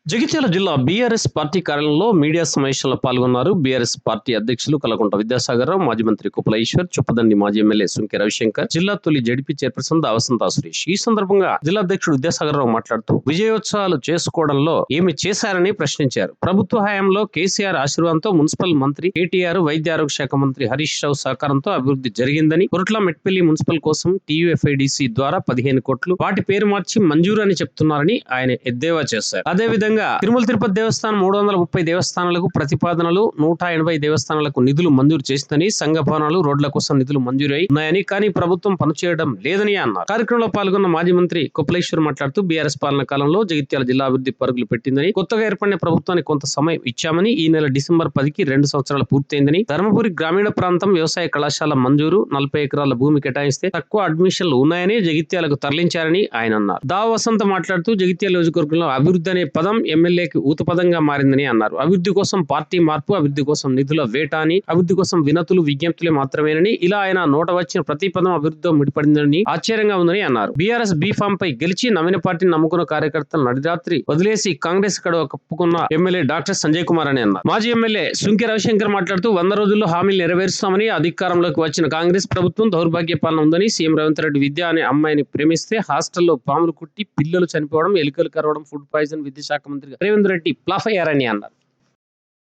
జగిత్యాల జిల్లా BRS party కార్యాలయంలో media సమావేశంలో పాల్గొన్నారు. బీఆర్ఎస్ పార్టీ అధ్యక్షులు కలకుంట విద్యాసాగర్ రావు, మాజీ మంత్రి కుప్పల ఈశ్వర్, చొప్పదండి మాజీ ఎమ్మెల్యే సుంకె రవిశంకర్, జిల్లా తొలి జడ్పీ చైర్పర్సన్ వసంత సురేష్. ఈ సందర్భంగా జిల్లా అధ్యక్షుడు విద్యాసాగర్ రావు మాట్లాడుతూ విజయోత్సవాలు చేసుకోవడంలో ఏమి చేశారని ప్రశ్నించారు. ప్రభుత్వ హయాంలో కేసీఆర్ ఆశీర్వాదంతో మున్సిపల్ మంత్రి కేటీఆర్, వైద్య ఆరోగ్య శాఖ మంత్రి హరీష్ రావు సహకారంతో అభివృద్ధి జరిగిందని, కొరట్ల మెట్పల్లి మున్సిపల్ కోసం TUFIDC ద్వారా 15 కోట్లు వాటి పేరు మార్చి మంజూరు అని చెప్తున్నారని ఆయన ఎద్దేవా చేశారు. అదేవిధంగా తిరుమల తిరుపతి దేవస్థానం 330 దేవస్థానాలకు ప్రతిపాదనలు, 180 దేవస్థానాలకు నిధులు మంజూరు చేసిందని, సంఘ భవనాలు, రోడ్ల కోసం నిధులు మంజూరై ఉన్నాయని, కానీ ప్రభుత్వం పనిచేయడం లేదని అన్నారు. కార్యక్రమంలో పాల్గొన్న మాజీ మంత్రి కుప్పలేశ్వర్ మాట్లాడుతూ బీఆర్ఎస్ పాలన కాలంలో జగిత్యాల జిల్లా అభివృద్ధి పరుగులు పెట్టిందని, కొత్తగా ఏర్పడిన ప్రభుత్వానికి కొంత సమయం ఇచ్చామని, ఈ నెల డిసెంబర్ 10కి 2 సంవత్సరాలు పూర్తయిందని, ధర్మపురి గ్రామీణ ప్రాంతం వ్యవసాయ కళాశాల మంజూరు, 40 ఎకరాల భూమి కేటాయిస్తే తక్కువ అడ్మిషన్లు ఉన్నాయని జగిత్యాలకు తరలించారని ఆయన అన్నారు. వసంత మాట్లాడుతూ జగిత్యాల నియోజకవర్గంలో అభివృద్ధి అనే పదం ఎమ్మెల్యేకి ఊతపదంగా మారిందని అన్నారు. అభివృద్ధి కోసం పార్టీ మార్పు, అభివృద్ధి కోసం నిధుల వేట అని, అభివృద్ధి కోసం వినతులు, విజ్ఞప్తులే మాత్రమేనని, ఇలా ఆయన నోట వచ్చిన ప్రతి పదం అభివృద్ధితో ముడిపడిందని ఆశ్చర్యంగా ఉందని అన్నారు. బీఆర్ఎస్ బీఫామ్ పై గెలిచి నవీన పార్టీని నమ్ముకున్న కార్యకర్తలు నడిరాత్రి వదిలేసి కాంగ్రెస్ కడవ కప్పుకున్న ఎమ్మెల్యే డాక్టర్ సంజయ్ కుమార్ అని అన్నారు. మాజీ ఎమ్మెల్యే సుంకె రవిశంకర్ మాట్లాడుతూ 100 రోజుల్లో హామీలు నెరవేరుస్తామని, అధికారంలోకి వచ్చిన కాంగ్రెస్ ప్రభుత్వం దౌర్భాగ్య పాలన ఉందని, సీఎం రేవంత్ రెడ్డి విద్య అనే అమ్మాయిని ప్రేమిస్తే హాస్టల్లో పాములు కుట్టి పిల్లలు చనిపోవడం, ఎలుకలు కరవడం, ఫుడ్ పాయిజన్ విద్యాశాఖ మంత్రి రేవంత్ రెడ్డి ప్లాఫ్ అయ్యారని అన్నారు.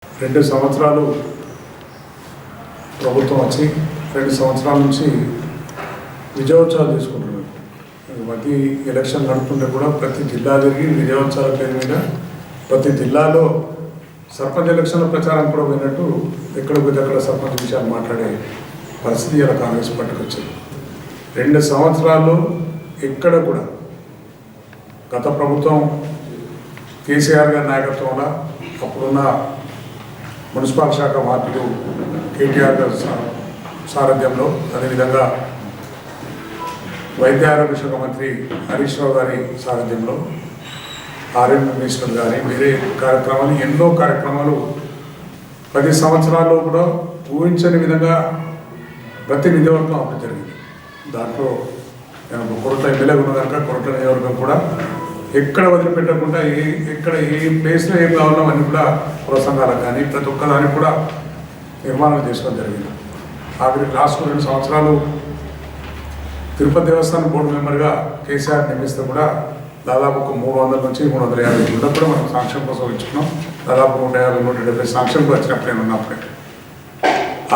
2 సంవత్సరాలు ప్రభుత్వం వచ్చి 2 సంవత్సరాల నుంచి విజయోత్సవాలు తీసుకుంటున్నారు. ప్రతి ఎలక్షన్ నడుపుతుంటే కూడా ప్రతి జిల్లా తిరిగి విజయోత్సవాల పేరు మీద ప్రతి జిల్లాలో సర్పంచ్ ఎలక్షన్ల ప్రచారం కూడా పోయినట్టు ఎక్కడ పోతే అక్కడ సర్పంచ్ విషయాలు మాట్లాడే పరిస్థితి ఇలా కాంగ్రెస్ పట్టుకొచ్చింది. 2 సంవత్సరాల్లో ఎక్కడ కూడా గత ప్రభుత్వం కేసీఆర్ గారి నాయకత్వంలో అప్పుడున్న మున్సిపల్ శాఖ మంత్రులు కేటీఆర్ గారి సారథ్యంలో, అదేవిధంగా వైద్య ఆరోగ్య శాఖ మంత్రి హరీష్ రావు గారి సారథ్యంలో, ఆర్ఎం మినిస్టర్ గారి వేరే కార్యక్రమాలు, ఎన్నో కార్యక్రమాలు 10 సంవత్సరాల్లో కూడా ఊహించని విధంగా ప్రతి నియోజకవర్గం అప్పుడు జరిగింది. దాంట్లో నేను కొరట్ల ఎమ్మెల్యే ఉన్న కనుక కొరట్ల నియోజకవర్గం కూడా ఎక్కడ వదిలిపెట్టకుండా ఎక్కడ ఏ ప్లేస్లో ఏం కావాలో అన్నీ కూడా ప్రసంగాలకు కానీ ప్రతి ఒక్కదానికి కూడా నిర్మాణం చేసుకోవడం జరిగింది. ఆఖరి లాస్ట్ 2 సంవత్సరాలు తిరుపతి దేవస్థానం బోర్డు మెంబర్గా కేసీఆర్ నియమిస్తే కూడా దాదాపు ఒక 300 నుంచి 350 కూడా మనం సాంక్షన్ కోసం ఇచ్చుకున్నాం. దాదాపు 150, 170 సాంక్షన్లు వచ్చినప్పుడే ఉన్నప్పుడే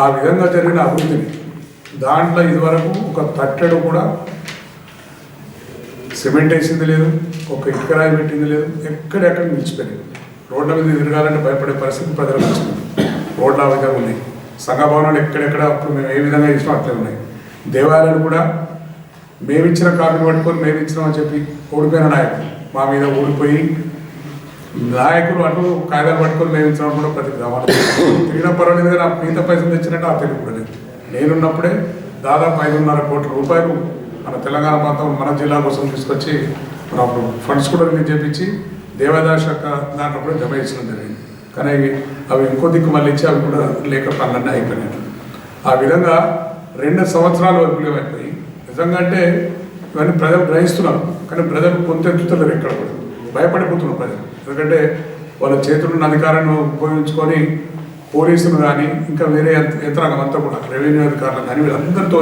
ఆ విధంగా జరిగిన అభివృద్ధిని దాంట్లో ఇదివరకు ఒక తట్టెడు కూడా సిమెంట్ వేసింది లేదు, ఒక ఇటుకరాయి పెట్టింది లేదు, ఎక్కడెక్కడ నిలిచిపోయింది. రోడ్ల మీద తిరగాలంటే భయపడే పరిస్థితి ప్రజలకు వచ్చింది. రోడ్ల విధంగా ఉంది. సంఘ భవనాలు ఎక్కడెక్కడ అప్పుడు మేము ఏ విధంగా ఇచ్చినా అట్లే ఉన్నాయి. దేవాలయాలు కూడా మేమిచ్చిన కాపీని పట్టుకొని మేమిచ్చినామని చెప్పి ఓడిపోయిన నాయకులు మా మీద ఓడిపోయి నాయకులు అటు కాగితాలు పట్టుకొని మేమిచ్చినా కూడా ప్రతి గ్రామాలు తిరిగిన పర్వాలేదు కానీ మిగతా పైసలు తెచ్చినట్టు ఆ తెలివి కూడా లేదు. నేనున్నప్పుడే దాదాపు 5.5 కోట్ల రూపాయలు మన తెలంగాణ ప్రాంతం మన జిల్లా కోసం తీసుకొచ్చి మనం అప్పుడు ఫండ్స్ కూడా రిలీజ్ చేయించి దేవాదాయ శాఖ దాంట్లో కూడా జమ చేసడం జరిగింది. కానీ అవి ఇంకో దిక్కు మళ్ళీ ఇచ్చి అవి కూడా లేక పనులన్నీ అయిపోయినాయి. ఆ విధంగా 2 సంవత్సరాల వరకు అయిపోయి నిజంగా అంటే ఇవన్నీ ప్రజలు గ్రహిస్తున్నారు. కానీ ప్రజలు పొంతెత్తుతున్నారు, ఎక్కడ కూడా భయపడిపోతున్నారు ప్రజలు. ఎందుకంటే వాళ్ళ చేతులున్న అధికారాన్ని ఉపయోగించుకొని పోలీసులు కానీ ఇంకా వేరే యంత్రాంగం అంతా కూడా రెవెన్యూ అధికారులు కానీ వీళ్ళందరితో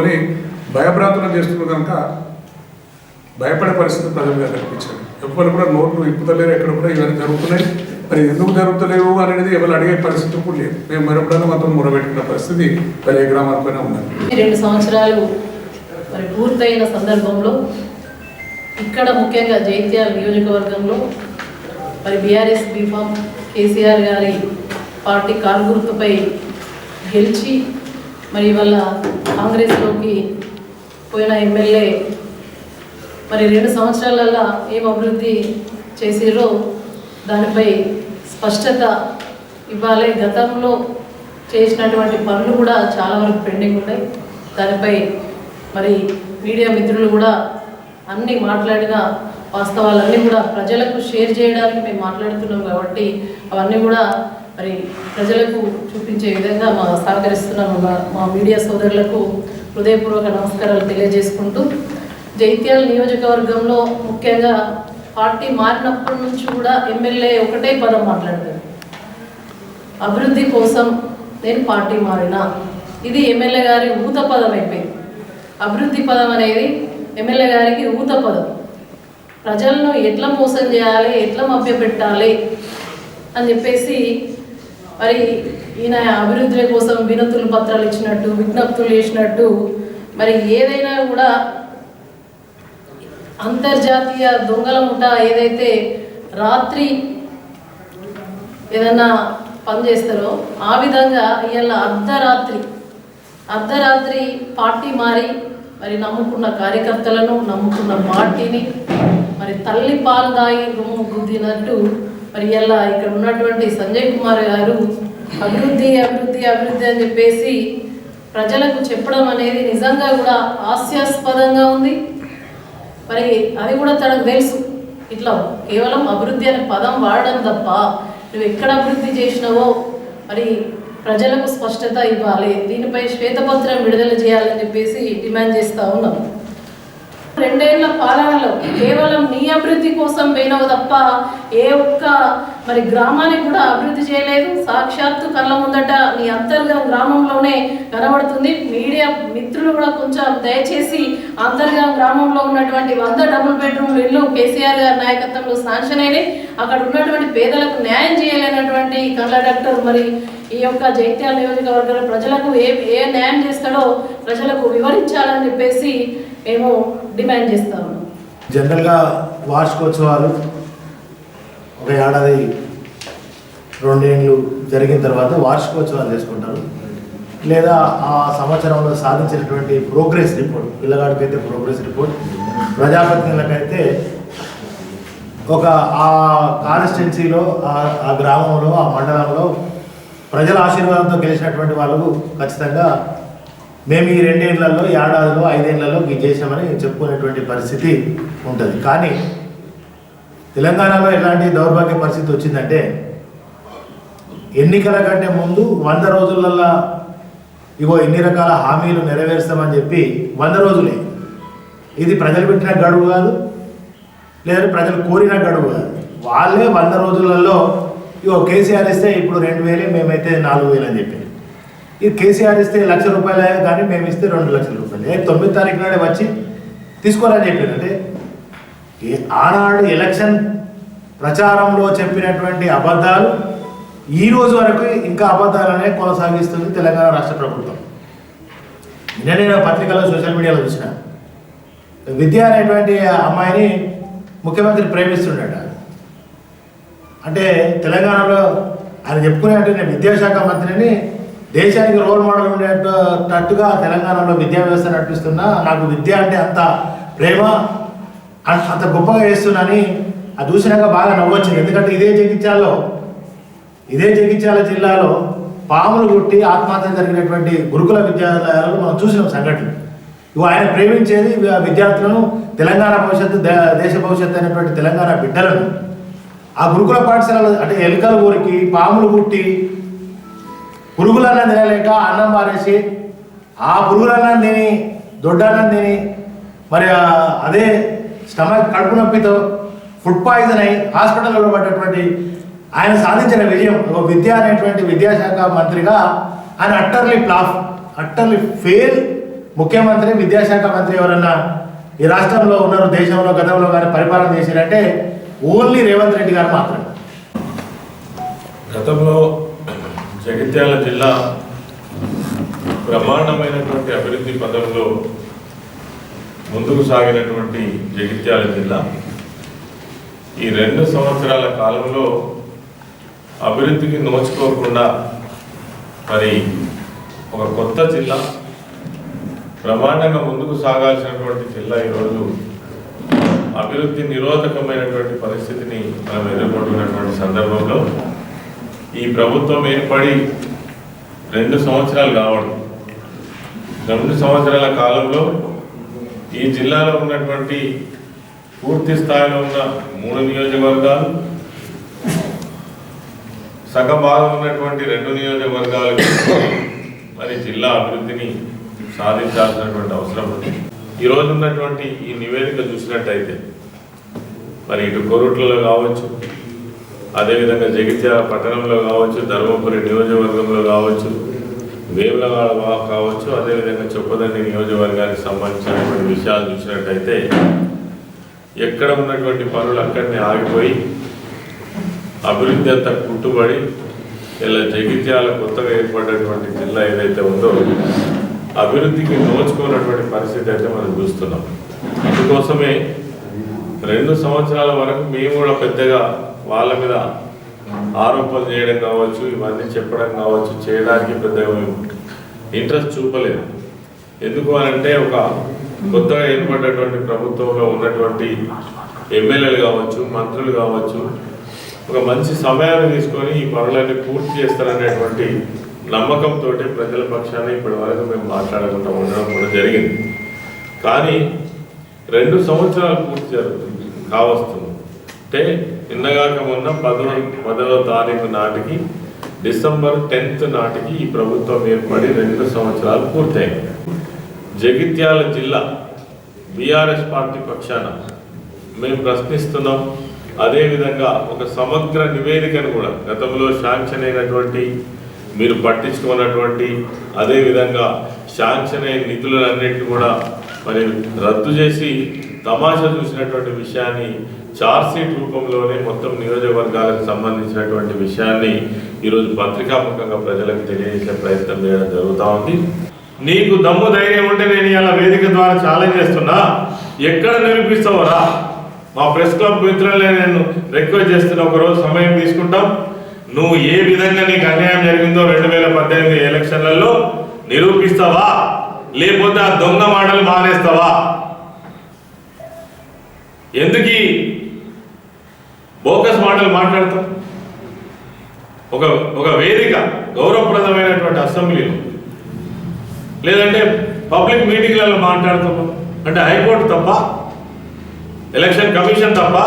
భయభ్రాంతులు చేస్తున్నారు కనుక భయపడే పరిస్థితి ప్రజలుగా కనిపించారు. ఎవరు కూడా నోట్లు ఇప్పుతలేరు, ఎక్కడ కూడా ఇవన్నీ జరుగుతున్నాయి. మరి ఎందుకు జరుగుతలేవు అనేది ఎవరు అడిగే పరిస్థితి కూడా లేదు. మేము మరొకటి మొత్తం మొరబెట్టుకున్న పరిస్థితి మరి ఏ గ్రామాలపైన ఉన్నది. 2 సంవత్సరాలు మరి పూర్తయిన సందర్భంలో ఇక్కడ ముఖ్యంగా జగిత్యాల నియోజకవర్గంలో మరి బీఆర్ఎస్ బీఫామ్ కేసీఆర్ గారి పార్టీ కారు గుర్తుపై గెలిచి మరి వాళ్ళ కాంగ్రెస్లోకి పోయిన ఎమ్మెల్యే మరి 2 సంవత్సరాలలో ఏం అభివృద్ధి చేసిరో దానిపై స్పష్టత ఇవ్వాలి. గతంలో చేసినటువంటి పనులు కూడా చాలా వరకు పెండింగ్ ఉన్నాయి. దానిపై మరి మీడియా మిత్రులు కూడా అన్నీ మాట్లాడిన వాస్తవాలన్నీ కూడా ప్రజలకు షేర్ చేయడానికి మేము మాట్లాడుతున్నాం కాబట్టి అవన్నీ కూడా మరి ప్రజలకు చూపించే విధంగా సహకరిస్తున్నాం. మా మీడియా సోదరులకు హృదయపూర్వక నమస్కారాలు తెలియజేసుకుంటూ జగిత్యాల నియోజకవర్గంలో ముఖ్యంగా పార్టీ మారినప్పటి నుంచి కూడా ఎమ్మెల్యే ఒకటే పదం మాట్లాడతారు, అభివృద్ధి కోసం నేను పార్టీ మారినా. ఇది ఎమ్మెల్యే గారి ఊత పదం అయిపోయింది. అభివృద్ధి పదం అనేది ఎమ్మెల్యే గారికి ఊత పదం. ప్రజలను ఎట్లా మోసం చేయాలి, ఎట్లా మభ్యపెట్టాలి అని చెప్పేసి మరి ఈయన అభివృద్ధి కోసం వినతులు పత్రాలు ఇచ్చినట్టు, విజ్ఞప్తులు చేసినట్టు, మరి ఏదైనా కూడా అంతర్జాతీయ దొంగల ముఠ ఏదైతే రాత్రి ఏదైనా పని చేస్తారో ఆ విధంగా ఇవాళ అర్ధరాత్రి పార్టీ మారి మరి నమ్ముకున్న కార్యకర్తలను, నమ్ముకున్న పార్టీని మరి తల్లి పాలు దాగి రొమ్ము గుద్దినట్టు మరి ఇలా ఇక్కడ ఉన్నటువంటి సంజయ్ కుమార్ గారు అభివృద్ధి అభివృద్ధి అభివృద్ధి అని చెప్పేసి ప్రజలకు చెప్పడం అనేది నిజంగా కూడా హాస్యాస్పదంగా ఉంది. మరి అది కూడా తనకు తెలుసు, ఇట్లా కేవలం అభివృద్ధి అనే పదం వాడడం తప్ప నువ్వు ఎక్కడ అభివృద్ధి చేసినావో మరి ప్రజలకు స్పష్టత ఇవ్వాలి, దీనిపై శ్వేతపత్రం విడుదల చేయాలని చెప్పేసి డిమాండ్ చేస్తూ ఉన్నాం. 2 ఏళ్ల పాలనలో కేవలం నీ అభివృద్ధి కోసం పోయినావు తప్ప ఏ ఒక్క మరి గ్రామానికి కూడా అభివృద్ధి చేయలేదు. సాక్షాత్తు కళ్ళ ముందట నీ అంతర్గా గ్రామంలోనే కనబడుతుంది. మీడియా మిత్రులు కూడా కొంచెం దయచేసి అంతర్గా గ్రామంలో ఉన్నటువంటి 100 డబుల్ బెడ్రూమ్ ఇల్లు కేసీఆర్ గారి నాయకత్వంలో శాంక్షన్ అయినాయి. అక్కడ ఉన్నటువంటి పేదలకు న్యాయం చేయలేనటువంటి కళ్ళ డాక్టర్ మరి ఈ యొక్క జైత్యాల నియోజకవర్గంలో ప్రజలకు ఏ న్యాయం చేస్తాడో ప్రజలకు వివరించాలని చెప్పేసి మేము డిమాండ్ చేస్తా ఉన్నాం. జనరల్గా వార్షికోత్సవాలు ఒక ఏడాది 2 ఏళ్ళు జరిగిన తర్వాత వార్షికోత్సవాలు చేసుకుంటారు, లేదా ఆ సంవత్సరంలో సాధించినటువంటి ప్రోగ్రెస్ రిపోర్ట్, పిల్లగాడికైతే ప్రోగ్రెస్ రిపోర్ట్, ప్రజాప్రతినిధులకైతే ఒక ఆ కాన్స్టిట్యున్సీలో ఆ గ్రామంలో ఆ మండలంలో ప్రజల ఆశీర్వాదంతో గెలిచినటువంటి వాళ్ళకు ఖచ్చితంగా మేము ఈ 2 ఏళ్లలో, ఏడాదిలో, 5 ఏళ్లలో ఇది చేసామని చెప్పుకునేటువంటి పరిస్థితి ఉంటుంది. కానీ తెలంగాణలో ఎలాంటి దౌర్భాగ్య పరిస్థితి వచ్చిందంటే ఎన్నికల కంటే ముందు 100 రోజులల్లో ఇగో ఇన్ని రకాల హామీలు నెరవేరుస్తామని చెప్పి 100 రోజులే, ఇది ప్రజలు పెట్టిన గడువు కాదు, లేదా ప్రజలు కోరిన గడువు కాదు. వాళ్ళే 100 రోజులలో ఇగో కేసీఆర్ ఇస్తే ఇప్పుడు 2000, మేమైతే 4000 అని చెప్పి, ఇది కేసీఆర్ ఇస్తే ₹1,00,000 కానీ మేము ఇస్తే ₹2,00,000. 9వ తారీఖు నాడే వచ్చి తీసుకోవాలని చెప్పారు. అంటే ఆనాడు ఎలక్షన్ ప్రచారంలో చెప్పినటువంటి అబద్ధాలు ఈ రోజు వరకు ఇంకా అబద్ధాలనే కొనసాగిస్తుంది తెలంగాణ రాష్ట్ర ప్రభుత్వం. నేను పత్రికలో, సోషల్ మీడియాలో చూసిన విద్య అనేటువంటి అమ్మాయిని ముఖ్యమంత్రి ప్రేమిస్తుండట. అంటే తెలంగాణలో ఆయన చెప్పుకునే అంటే నేను విద్యాశాఖ మంత్రిని, దేశానికి రోల్ మోడల్ ఉండేటట్టుగా తెలంగాణలో విద్యా వ్యవస్థ నడిపిస్తున్నా, నాకు విద్య అంటే అంత ప్రేమ, అంత గొప్పగా చేస్తున్నానని అది చూసినాక బాగా నవ్వొచ్చింది. ఎందుకంటే ఇదే జగిత్యాల జిల్లాలో పాములు కొట్టి ఆత్మహత్య జరిగినటువంటి గురుకుల విద్యాలయాలను మనం చూసినాం సంఘటన. ఆయన ప్రేమించేది విద్యార్థులను, తెలంగాణ భవిష్యత్తు, దేశ భవిష్యత్తు అయినటువంటి తెలంగాణ బిడ్డలను ఆ గురుకుల పాఠశాలలు అంటే ఎలుకలు ఊరికి, పాములు కుట్టి, పురుగులన్నా తినలేక అన్నం మారేసి ఆ పురుగులన్నం తిని, దొడ్డన్నం తిని, మరి అదే స్టమక్ కడుపు నొప్పితో ఫుడ్ పాయిజన్ అయి హాస్పిటల్లో పడ్డటువంటి ఆయన సాధించిన విజయం, విద్య అనేటువంటి విద్యాశాఖ మంత్రిగా ఆయన అట్టర్లీ ఫెయిల్ ముఖ్యమంత్రి. విద్యాశాఖ మంత్రి ఎవరన్నా ఈ రాష్ట్రంలో ఉన్నారు, దేశంలో గతంలో కానీ పరిపాలన చేశారంటే ఓన్లీ రేవంత్ రెడ్డి గారు మాత్రమే. గతంలో జగిత్యాల జిల్లా బ్రహ్మాండమైనటువంటి అభివృద్ధి పదంలో ముందుకు సాగినటువంటి జగిత్యాల జిల్లా ఈ 2 సంవత్సరాల కాలంలో అభివృద్ధికి నోచుకోకుండా మరి ఒక కొత్త జిల్లా, బ్రహ్మాండంగా ముందుకు సాగాల్సినటువంటి జిల్లా ఈరోజు అభివృద్ధి నిరోధకమైనటువంటి పరిస్థితిని మనం ఎదుర్కొంటున్నటువంటి సందర్భంలో ఈ ప్రభుత్వం ఏర్పడి 2 సంవత్సరాలు కావడం, 2 సంవత్సరాల కాలంలో ఈ జిల్లాలో ఉన్నటువంటి పూర్తి స్థాయిలో ఉన్న 3 నియోజకవర్గాలు, సగం భాగం ఉన్నటువంటి 2 నియోజకవర్గాలకు మరి జిల్లా అభివృద్ధిని సాధించాల్సినటువంటి అవసరం ఉంది. ఈరోజు ఉన్నటువంటి ఈ నివేదిక చూసినట్టయితే మరి ఇటు కోరుట్లలో కావచ్చు, అదేవిధంగా జగిత్యాల పట్టణంలో కావచ్చు, ధర్మపురి నియోజకవర్గంలో కావచ్చు, వేములవాడ కావచ్చు, అదేవిధంగా చొప్పదండి నియోజకవర్గానికి సంబంధించినటువంటి విషయాలు చూసినట్టయితే ఎక్కడ ఉన్నటువంటి పనులు అక్కడనే ఆగిపోయి అభివృద్ధి అంతా కుట్టుబడి ఇలా జగిత్యాల కొత్తగా ఏర్పడినటువంటి జిల్లా ఏదైతే ఉందో అభివృద్ధికి నోచుకున్నటువంటి పరిస్థితి అయితే మనం చూస్తున్నాం. అందుకోసమే 2 సంవత్సరాల వరకు మేము కూడా పెద్దగా వాళ్ళ మీద ఆరోపణలు చేయడం కావచ్చు, ఇవన్నీ చెప్పడం కావచ్చు, చేయడానికి పెద్దగా ఇంట్రెస్ట్ చూపలేదు. ఎందుకు అంటే ఒక కొత్తగా ఏర్పడినటువంటి ప్రభుత్వంలో ఉన్నటువంటి ఎమ్మెల్యేలు కావచ్చు, మంత్రులు కావచ్చు, ఒక మంచి సమయాన్ని తీసుకొని ఈ పనులన్నీ పూర్తి చేస్తారనేటువంటి నమ్మకంతో ప్రజల పక్షాన్ని ఇప్పటి వరకు మేము మాట్లాడకుండా ఉండడం కూడా జరిగింది. కానీ 2 సంవత్సరాలు పూర్తి జరుగుతుంది కావస్తుంది. అంటే నిన్నగాక మొన్న 10వ తారీఖు నాటికి డిసెంబర్ 10th నాటికి ఈ ప్రభుత్వం ఏర్పడి 2 సంవత్సరాలు పూర్తయింది. జగిత్యాల జిల్లా బీఆర్ఎస్ పార్టీ పక్షాన మేము ప్రశ్నిస్తున్నాం. అదేవిధంగా ఒక సమగ్ర నివేదికను కూడా గతంలో శాంక్షన్ అయినటువంటి, మీరు పట్టించుకున్నటువంటి, అదేవిధంగా శాంక్షన్ అయిన నిధులన్నింటినీ కూడా మరి రద్దు చేసి తమాషా చూసినటువంటి విషయాన్ని చార్జ్షీట్ రూపంలోనే మొత్తం నియోజకవర్గాలకు సంబంధించినటువంటి విషయాన్ని ఈరోజు పత్రికాముఖంగా ప్రజలకు తెలియజేసే ప్రయత్నం చేయడం జరుగుతూ ఉంది. నీకు దమ్ము ధైర్యం ఉంటే నేను ఇలా వేదిక ద్వారా ఛాలెంజ్ చేస్తున్నా, ఎక్కడ నిరూపిస్తావరా? మా ప్రెస్ క్లబ్ మిత్రులే నేను రిక్వెస్ట్ చేస్తున్నా, ఒకరోజు సమయం తీసుకుంటాం. నువ్వు ఏ విధంగా నీకు అన్యాయం జరిగిందో 2018 ఎలక్షన్లలో నిరూపిస్తావా, లేకపోతే ఆ దొంగ మాటలు మానేస్తావా? ఎందుకు బోకస్ మాటలు మాట్లాడతాం? ఒక వేదిక గౌరవప్రదమైనటువంటి అసెంబ్లీలో, లేదంటే పబ్లిక్ మీటింగ్లలో మాట్లాడుతాము అంటే హైకోర్టు తప్ప, ఎలక్షన్ కమిషన్ తప్ప?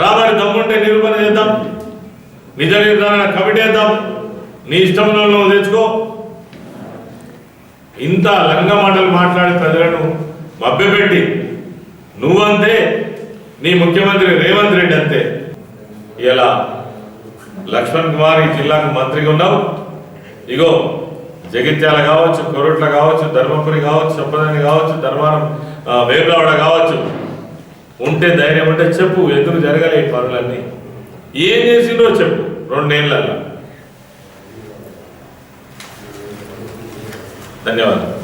రాబడి దమ్ముంటే నిరూపణ చేద్దాం, నిజ నిర్ధారణ కమిటీ వేద్దాం, నీ ఇష్టంలో నువ్వు తెచ్చుకో. ఇంత లంగ మాటలు మాట్లాడి ప్రజలను మభ్యపెట్టి నువ్వంతే, నీ ముఖ్యమంత్రి రేవంత్ రెడ్డి అంతే. ఇలా లక్ష్మణ్ కుమార్ ఈ జిల్లాకు మంత్రిగా ఉన్నావు. ఇగో జగిత్యాల కావచ్చు, కొరుట్ల కావచ్చు, ధర్మపురి కావచ్చు, చొప్పదండి కావచ్చు, ధర్మారం వేములవాడ కావచ్చు, ఉంటే ధైర్యం ఉంటే చెప్పు, ఎందుకు జరగాలి ఈ పనులన్నీ, ఏం చేసిండో చెప్పు 2 ఏళ్లలో. ధన్యవాదాలు.